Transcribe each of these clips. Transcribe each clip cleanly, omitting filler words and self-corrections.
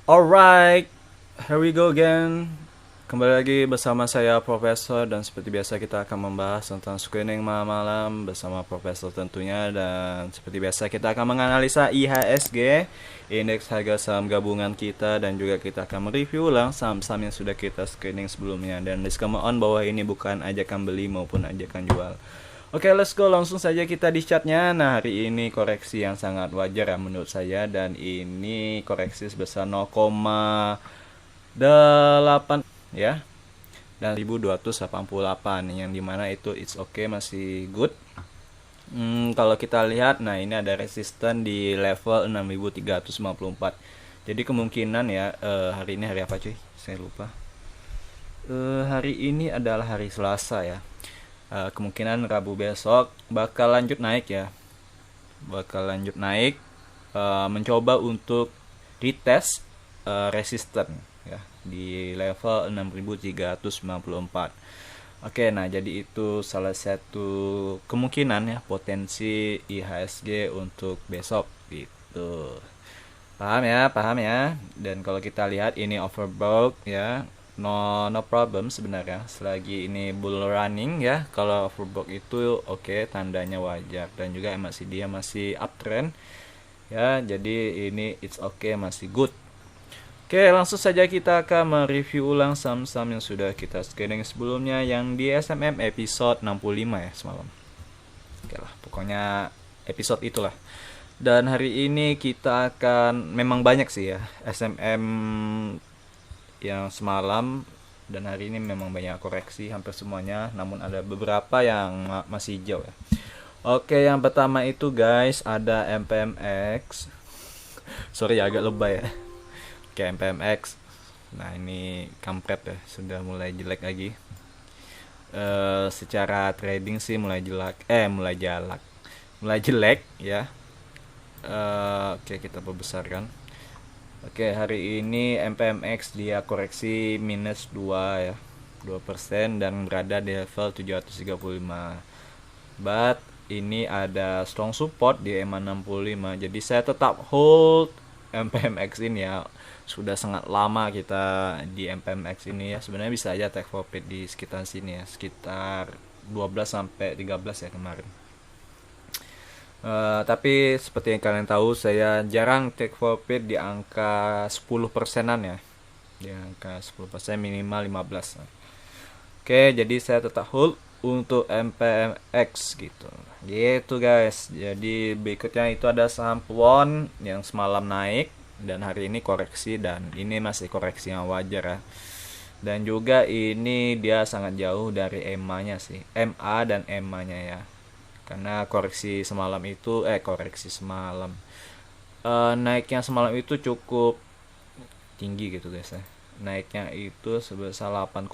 Alright, here we go again. Kembali lagi bersama saya Profesor, dan seperti biasa kita akan membahas tentang screening malam-malam bersama Profesor tentunya. Dan seperti biasa kita akan menganalisa IHSG, indeks harga saham gabungan kita, dan juga kita akan mereview ulang saham-saham yang sudah kita screening sebelumnya. Dan disclaimer on bahwa ini bukan ajakan beli maupun ajakan jual. Oke, let's go, langsung saja kita di chartnya. Nah, hari ini koreksi yang sangat wajar ya menurut saya, dan ini koreksi sebesar 0,8 ya, dan 1288, yang dimana itu it's okay, masih good. Kalau kita lihat, nah ini ada resisten di level 6354. Jadi kemungkinan ya, hari ini hari apa cuy? Saya lupa. Hari ini adalah hari Selasa ya. Kemungkinan Rabu besok bakal lanjut naik ya, mencoba untuk retest resisten ya di level 6394. Oke, nah jadi itu salah satu kemungkinan ya, potensi IHSG untuk besok gitu. Paham ya. Dan kalau kita lihat ini overbought ya, no problem sebenarnya selagi ini bull running ya. Kalau overbought itu oke, tandanya wajar, dan juga MACD masih uptrend ya, jadi ini it's okay, masih good. Oke, langsung saja kita akan mereview ulang saham-saham yang sudah kita screening sebelumnya yang di SMM episode 65 ya semalam. Oke lah, pokoknya episode itulah. Dan hari ini kita akan, memang banyak sih ya SMM yang semalam, dan hari ini memang banyak koreksi hampir semuanya, namun ada beberapa yang masih hijau ya. Oke, yang pertama itu guys ada MPMX. Sorry agak lebay ya. Oke, MPMX. Nah ini kampret ya, sudah mulai jelek lagi. Secara trading sih mulai jelek ya. Oke, kita perbesarkan. Oke, hari ini MPMX dia koreksi minus 2 ya, 2%, dan berada di level 735. But ini ada strong support di EMA 65. Jadi saya tetap hold MPMX ini ya. Sudah sangat lama kita di MPMX ini ya. Sebenarnya bisa aja take profit di sekitar sini ya, sekitar 12 sampai 13 ya kemarin. Tapi seperti yang kalian tahu, saya jarang take profit di angka 10%-an ya. Di angka 10%, minimal 15. Oke, jadi saya tetap hold untuk MPMX gitu. Gitu guys. Jadi berikutnya itu ada saham Puwon yang semalam naik dan hari ini koreksi, dan ini masih koreksi yang wajar ya. Dan juga ini dia sangat jauh dari EMA-nya sih. MA dan EMA-nya ya. Karena koreksi semalam naiknya semalam itu cukup tinggi gitu guys ya. Naiknya itu sebesar 8,6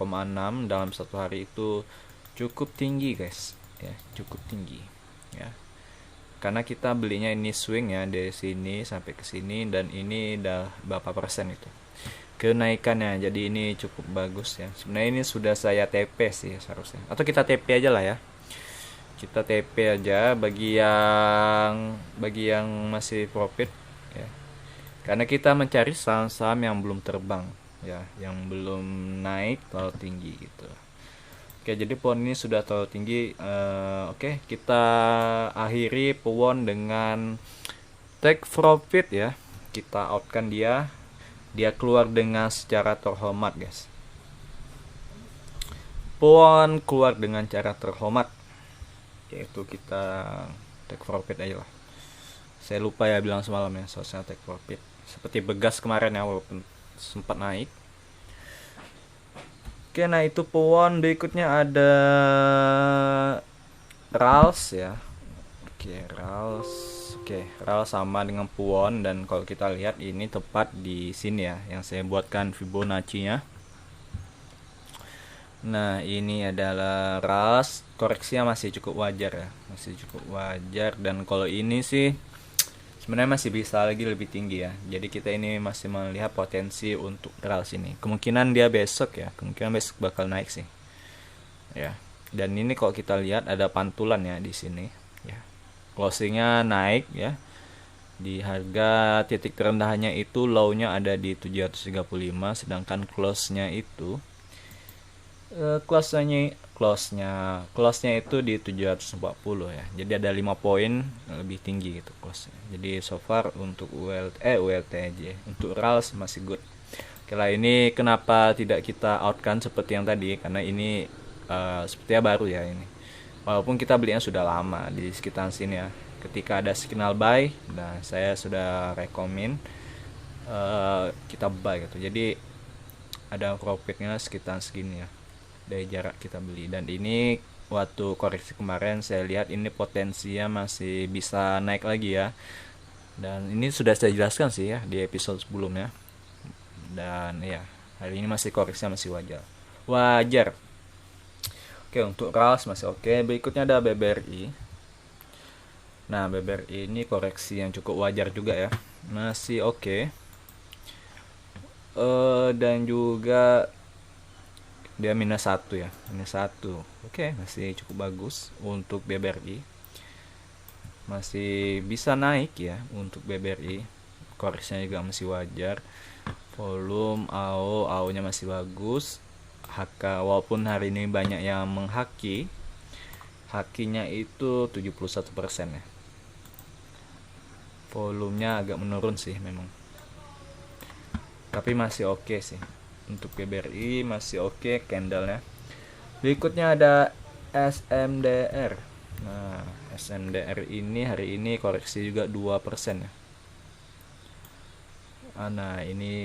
dalam satu hari, itu cukup tinggi guys ya, cukup tinggi ya. Karena kita belinya ini swing ya, dari sini sampai ke sini, dan ini udah berapa persen itu kenaikannya, jadi ini cukup bagus ya. Sebenarnya ini sudah saya TP sih seharusnya, atau kita TP aja lah ya. Kita TP aja bagi yang masih profit ya. Karena kita mencari saham-saham yang belum terbang ya, yang belum naik terlalu tinggi gitu. Oke, jadi Puwon ini sudah terlalu tinggi. Oke, kita akhiri Puwon dengan take profit ya. Kita outkan dia keluar dengan secara terhormat guys. Puwon keluar dengan cara terhormat, yaitu kita take profit aja lah. Saya lupa ya bilang semalam ya, soalnya take profit seperti Begas kemarin ya, walaupun sempat naik. Oke, nah itu Puwon. Berikutnya ada RALS ya. RALS sama dengan Puwon, dan kalau kita lihat ini tepat di sini ya, yang saya buatkan Fibonacci-nya. Nah, ini adalah RALS, koreksinya masih cukup wajar ya, dan kalau ini sih sebenarnya masih bisa lagi lebih tinggi ya. Jadi kita ini masih melihat potensi untuk RALS ini. Kemungkinan besok bakal naik sih. Ya. Dan ini kalau kita lihat ada pantulan ya di sini ya. Closingnya naik ya. Di harga titik terendahnya itu low-nya ada di 735, sedangkan close-nya itu close-nya itu di 740 ya. Jadi ada 5 poin lebih tinggi gitu close-nya. Jadi so far untuk ULTJ, untuk RALS masih good. Oke lah, ini kenapa tidak kita outkan seperti yang tadi, karena ini sepertinya baru ya ini. Walaupun kita belinya sudah lama di sekitar sini ya. Ketika ada signal buy, nah saya sudah rekomen kita buy gitu. Jadi ada profitnya sekitar segini ya dari jarak kita beli. Dan ini waktu koreksi kemarin saya lihat ini potensinya masih bisa naik lagi ya. Dan ini sudah saya jelaskan sih ya di episode sebelumnya. Dan ya, hari ini masih koreksinya masih wajar. Oke, untuk RALS masih oke. Berikutnya ada BBRI. Nah, BBRI ini koreksi yang cukup wajar juga ya, masih oke. Dan juga dia -1 ya, -1. Oke, masih cukup bagus untuk BBRI. Masih bisa naik ya untuk BBRI. Koreksinya juga masih wajar. Volume AO-nya masih bagus. HK walaupun hari ini banyak yang menghaki, hakinya itu 71% ya. Volumenya agak menurun sih memang. Tapi masih oke sih. Untuk BBRI masih oke candlenya. Berikutnya ada SMDR. Nah, SMDR ini hari ini koreksi juga 2% ya. Nah, ini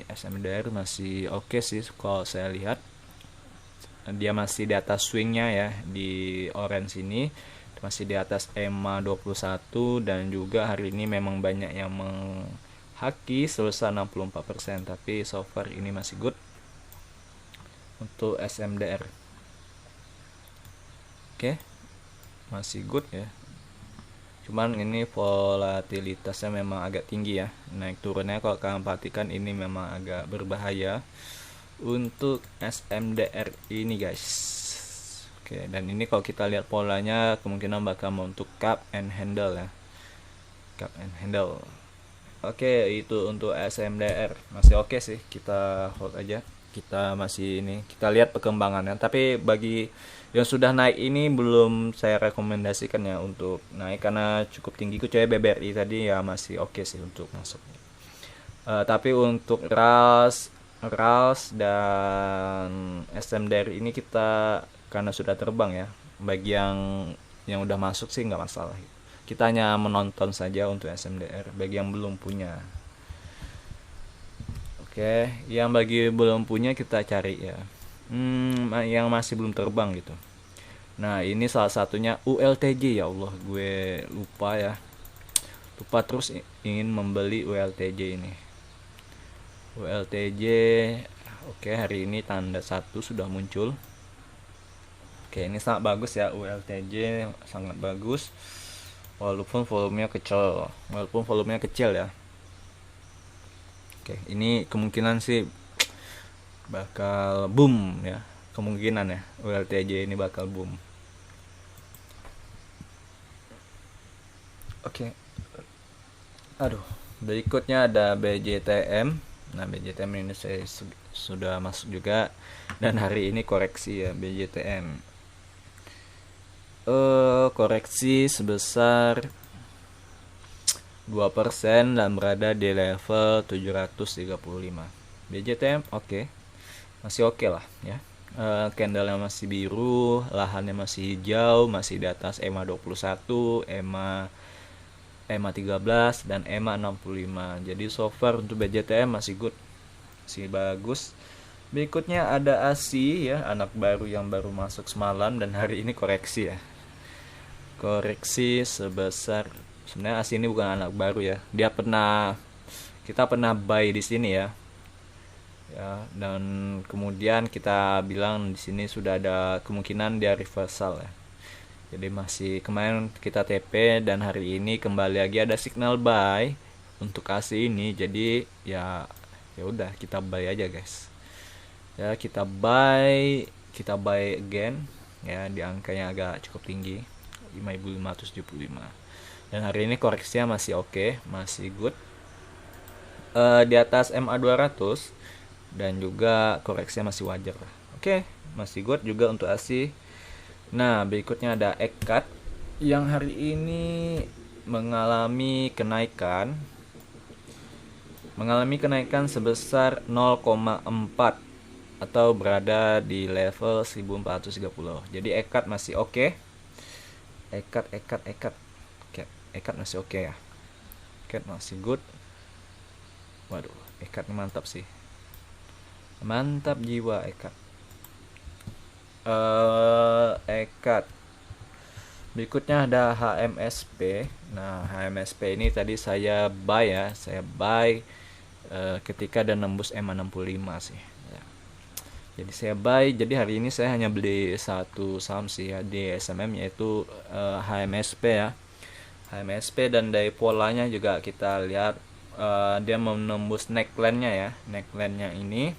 SMDR masih oke sih kalau saya lihat. Dia masih di atas swingnya ya, di orange ini masih di atas EMA 21, dan juga hari ini memang banyak yang menghaki sebesar 64%, tapi so far ini masih good untuk SMDR. Oke, masih good ya. Cuman ini volatilitasnya memang agak tinggi ya, naik turunnya kalau kalian perhatikan ini memang agak berbahaya untuk SMDR ini guys. Oke, dan ini kalau kita lihat polanya kemungkinan bakal untuk cup and handle ya, cup and handle. Oke, itu untuk SMDR masih oke sih, kita hold aja. Kita masih ini, kita lihat perkembangannya. Tapi bagi yang sudah naik ini belum saya rekomendasikan ya untuk naik, karena cukup tinggi. Kecuali BBRI tadi ya masih oke sih untuk masuk. Tapi untuk RALS dan SMDR ini kita karena sudah terbang ya. Bagi yang udah masuk sih nggak masalah. Kita hanya menonton saja untuk SMDR bagi yang belum punya. Oke, yang bagi belum punya kita cari ya. Yang masih belum terbang gitu. Nah, ini salah satunya ULTJ. Ya Allah, gue lupa ya. Lupa terus ingin membeli ULTJ ini. ULTJ, oke, hari ini tanda 1 sudah muncul. Oke, ini sangat bagus ya, ULTJ sangat bagus. Walaupun volumenya kecil ya. Oke, ini kemungkinan sih bakal boom ya. Kemungkinan ya, ULTJ ini bakal boom. Oke. Aduh, berikutnya ada BJTM. Nah, BJTM ini saya sudah masuk juga, dan hari ini koreksi ya BJTM. Koreksi sebesar 2% dan berada di level 735. BJTM oke. Masih oke lah ya. Candlenya masih biru, lahannya masih hijau, masih di atas EMA 21, EMA 13 dan EMA 65. Jadi so far untuk BJTM masih good, masih bagus. Berikutnya ada ASI ya, anak baru yang baru masuk semalam dan hari ini koreksi ya. Koreksi sebesar, sebenarnya ASI ini bukan anak baru ya. Kita pernah buy di sini ya. Ya, dan kemudian kita bilang di sini sudah ada kemungkinan dia reversal ya. Jadi masih kemarin kita TP dan hari ini kembali lagi ada signal buy untuk ASI ini. Jadi ya udah kita buy aja guys. Ya kita buy again ya, di angkanya agak cukup tinggi 5.575. Dan hari ini koreksinya masih oke, masih good. Di atas MA 200 dan juga koreksinya masih wajar lah. Oke, masih good juga untuk ASI. Nah, berikutnya ada ECAT yang hari ini mengalami kenaikan sebesar 0,4 atau berada di level 1430. Jadi ECAT masih oke. ECAT masih oke ya. ECAT masih good. Waduh, ECAT ini mantap sih. Mantap jiwa ECAT. ECAT. Berikutnya ada HMSP. Nah, HMSP ini tadi saya buy ya. Saya buy ketika ada nembus MA65 sih. Ya. Jadi saya buy. Jadi hari ini saya hanya beli satu saham sih ya di SMM, yaitu HMSP ya. HMSP, dan dari polanya juga kita lihat dia menembus neckline-nya ya. Neckline-nya ini.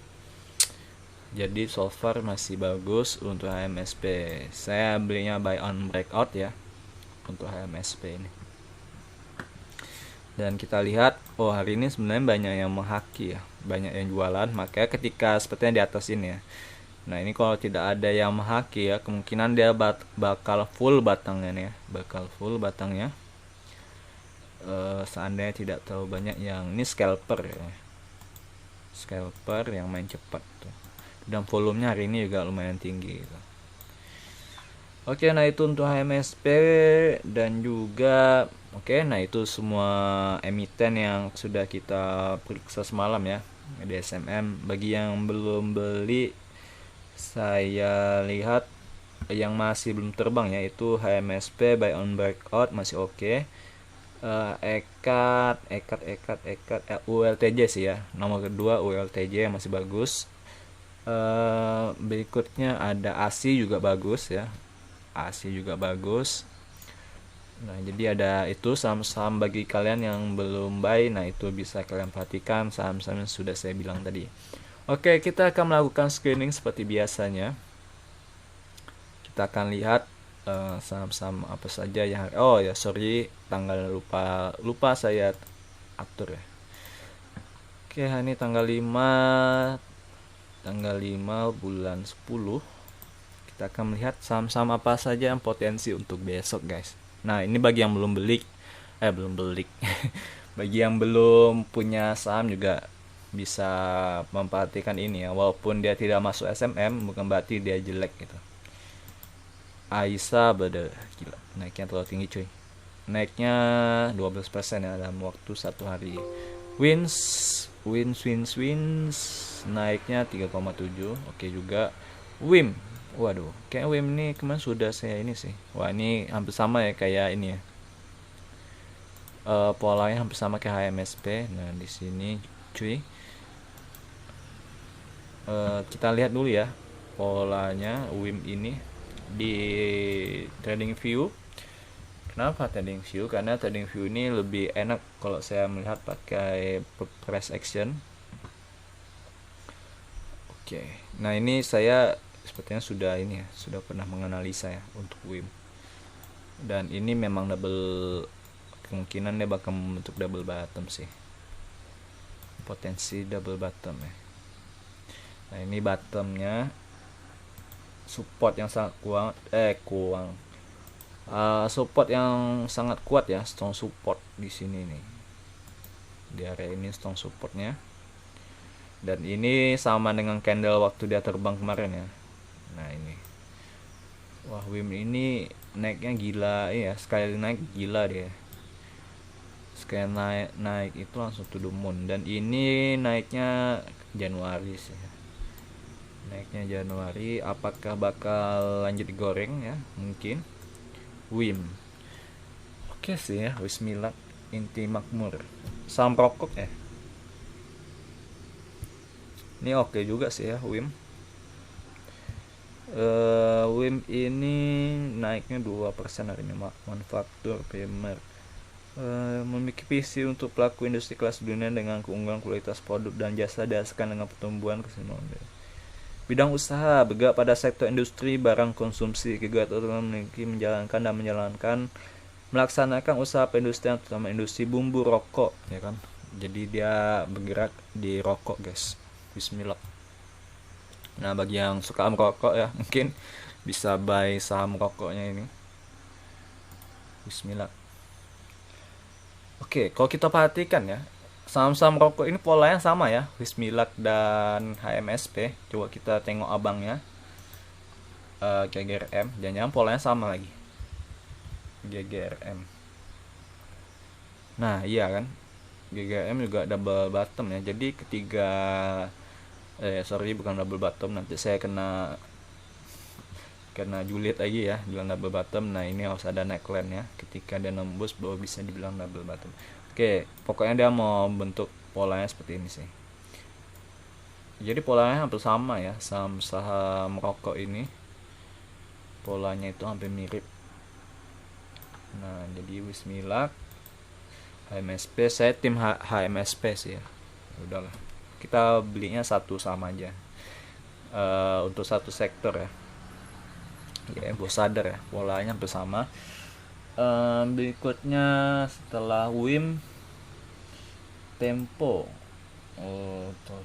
Jadi so far masih bagus untuk HMSP. Saya belinya buy on breakout ya untuk HMSP ini. Dan kita lihat, oh hari ini sebenarnya banyak yang menghaki ya, banyak yang jualan. Makanya ketika sepertinya di atas ini ya. Nah ini kalau tidak ada yang menghaki ya, kemungkinan dia bakal full batangnya nih ya, bakal full batangnya. Seandainya tidak terlalu banyak yang ini scalper ya, scalper yang main cepat tuh. Dan volumenya hari ini juga lumayan tinggi gitu. Oke, nah itu untuk HMSP dan juga nah itu semua emiten yang sudah kita periksa semalam ya di SMM. Bagi yang belum beli, saya lihat yang masih belum terbang ya itu HMSP buy on breakout masih oke. ECAT ULTJ sih ya, nomor kedua ULTJ yang masih bagus. Berikutnya ada ASI juga bagus ya, ASI juga bagus. Nah jadi ada itu saham-saham bagi kalian yang belum buy. Nah itu bisa kalian perhatikan saham-saham yang sudah saya bilang tadi. Oke, kita akan melakukan screening seperti biasanya. Kita akan lihat saham-saham apa saja yang tanggal lupa saya atur ya. Oke, ini tanggal 5 bulan 10. Kita akan melihat saham-saham apa saja yang potensi untuk besok guys. Nah ini bagi yang belum beli bagi yang belum punya saham juga bisa memperhatikan ini ya. Walaupun dia tidak masuk SMM bukan berarti dia jelek gitu. Aisyah gila, naiknya terlalu tinggi cuy, naiknya 12% ya dalam waktu satu hari. Wins naiknya 3,7. Oke juga. WIM, waduh, kayak WIM ini kemarin sudah saya ini sih. Wah ini hampir sama ya kayak ini ya, polanya hampir sama kayak HMSP. Nah di sini cuy, kita lihat dulu ya polanya WIM ini di TradingView. Kenapa TradingView? Karena TradingView ini lebih enak kalau saya melihat pakai price action. Oke, nah ini saya sepertinya sudah pernah menganalisa ya untuk WIM. Dan ini memang kemungkinan dia bakal membentuk double bottom sih, potensi double bottom ya. Nah ini bottomnya, support yang sangat support yang sangat kuat ya, strong support di sini nih, di area ini strong supportnya. Dan ini sama dengan candle waktu dia terbang kemarin ya. Nah ini, wah WIM ini naiknya gila ya, sekali naik gila dia, sekali naik itu langsung to the moon. Dan ini naiknya Januari sih, naiknya Januari. Apakah bakal lanjut digoreng ya? Mungkin. WIM oke sih ya, Wismilak, Inti Makmur, saham rokok ya, ini oke juga sih ya WIM. WIM ini naiknya 2% hari ini. Manufaktur primer, memiliki visi untuk pelaku industri kelas dunia dengan keunggulan kualitas produk dan jasa didasarkan dengan pertumbuhan keseimbangan. Bidang usaha bergerak pada sektor industri barang konsumsi. Kegiatan memiliki menjalankan melaksanakan usaha perindustrian terutama industri bumbu rokok ya kan. Jadi dia bergerak di rokok guys. Bismillah. Nah bagi yang suka merokok ya mungkin bisa buy saham rokoknya ini. Bismillah. Oke, kalau kita perhatikan ya, saham-saham rokok ini polanya sama ya, Wismilak dan HMSP. Coba kita tengok abangnya, GGRM, jangan-jangan polanya sama lagi, GGRM. Nah iya kan, GGRM juga double bottom ya. Jadi ketiga, sorry bukan double bottom, nanti saya kena julid lagi ya bilang double bottom. Nah ini harus ada neckline ya, ketika dia nembus baru bisa dibilang double bottom. Oke, pokoknya dia mau bentuk polanya seperti ini sih. Jadi polanya hampir sama ya, saham rokok ini polanya itu hampir mirip. Nah jadi Wismilak, HMSP, saya tim HMSP sih ya. Udahlah, kita belinya satu sama aja, untuk satu sektor ya. Ya bos sadar ya polanya hampir sama. Berikutnya setelah WIM, Tempo,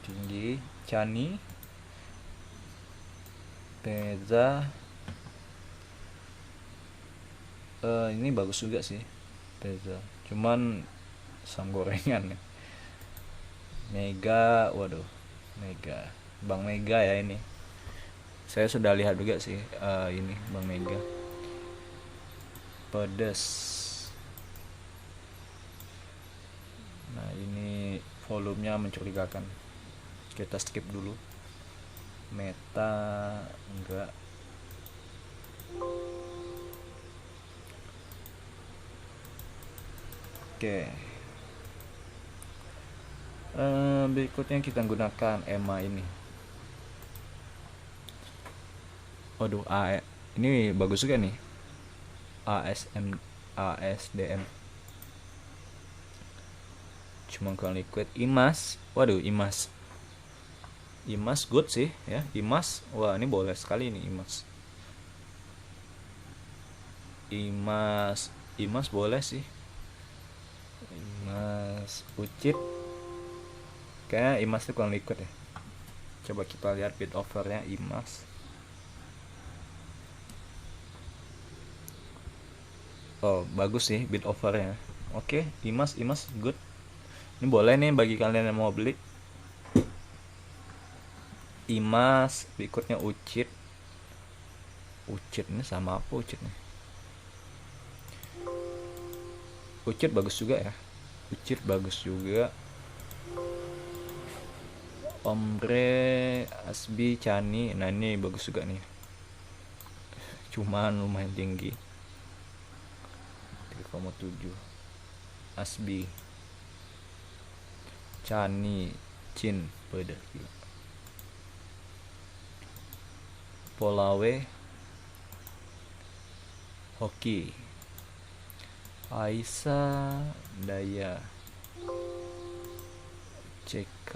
tinggi, Chani, Teza, ini bagus juga sih Teza, cuman sam gorengan ya. Mega, waduh, Mega, Bang Mega ya ini. Saya sudah lihat juga sih, ini Bang Mega. Pedes. Nah ini volumenya mencurigakan. Kita skip dulu. Meta enggak. Oke. Berikutnya kita gunakan EMA ini. Waduh, ini bagus juga nih. ASDM. Cuma kalau liquid. IMAS. Waduh, IMAS good sih ya. IMAS, wah ini boleh sekali nih IMAS boleh sih. IMAS UCIT. Kayaknya IMAS itu kurang liquid ya. Coba kita lihat bid offernya IMAS. Oh bagus sih bid offernya. Oke, IMAS good. Ini boleh nih bagi kalian yang mau beli. IMAS, berikutnya UCIT ini sama apa UCIT nih? UCIT bagus juga ya. UCIT bagus juga. Ombre, Asbi, Chani. Nah ini bagus juga nih. Cuman lumayan tinggi. 3,7. Asbi, Chani, Chin, beda gila. Polawe, Hoki, Aisyah, Daya, CK,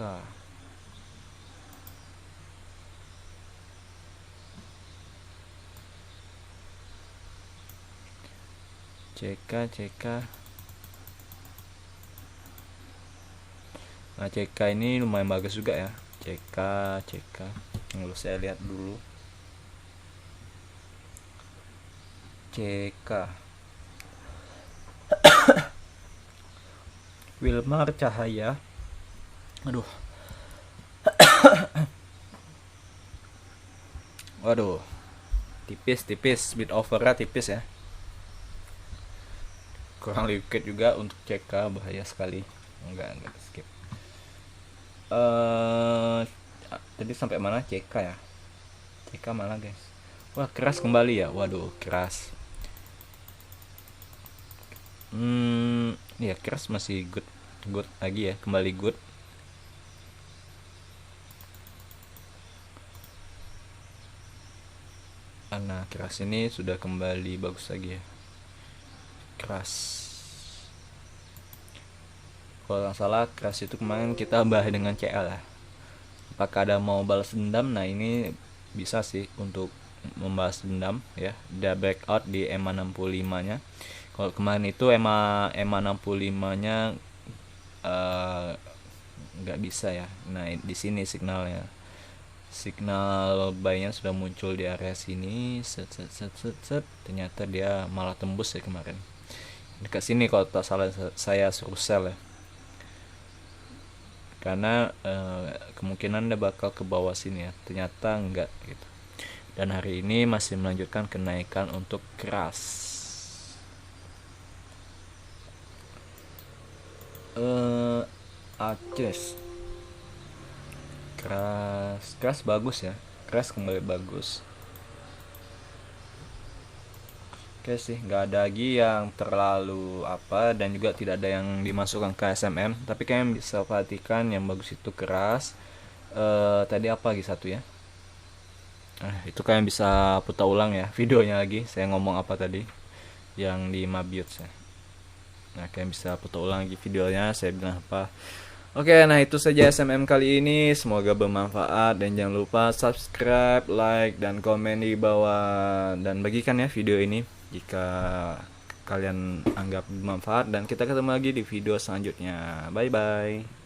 Nah CK ini lumayan bagus juga ya. CK Lalu saya lihat dulu. CK Wilmar Cahaya. Aduh. Waduh. Tipis bid offernya tipis ya. Kurang liquid juga untuk CK, bahaya sekali. Enggak skip. Tadi sampai mana CK ya? CK mana guys? Wah keras kembali ya. Waduh keras. Ya keras masih good lagi ya, kembali good. Nah keras ini sudah kembali bagus lagi ya. Keras, kalau nggak salah keras itu kemarin kita bahas dengan CL ya. Apakah ada mau balas dendam? Nah ini bisa sih untuk membalas dendam ya. Dia breakout di EMA 65 nya. Kalau kemarin itu EMA 65 nya nggak bisa ya. Nah di sini signalnya, signal buy-nya sudah muncul di area sini, set set set set set. Ternyata dia malah tembus ya kemarin dekat sini, kalau tak salah saya suruh sell ya, karena kemungkinan dia bakal ke bawah sini ya. Ternyata enggak gitu, dan hari ini masih melanjutkan kenaikan untuk keras. Aces keras bagus ya, keras kembali bagus. Oke sih, nggak ada lagi yang terlalu apa, dan juga tidak ada yang dimasukkan ke SMM. Tapi kalian bisa perhatikan yang bagus itu keras. Tadi apa lagi satu ya, itu kalian bisa putar ulang ya videonya lagi, saya ngomong apa tadi yang di Mabiot ya. Nah kalian bisa putar ulang lagi videonya saya bilang apa. Oke, nah itu saja SMM kali ini. Semoga bermanfaat, dan jangan lupa subscribe, like, dan komen di bawah, dan bagikan ya video ini jika kalian anggap bermanfaat. Dan kita ketemu lagi di video selanjutnya. Bye bye.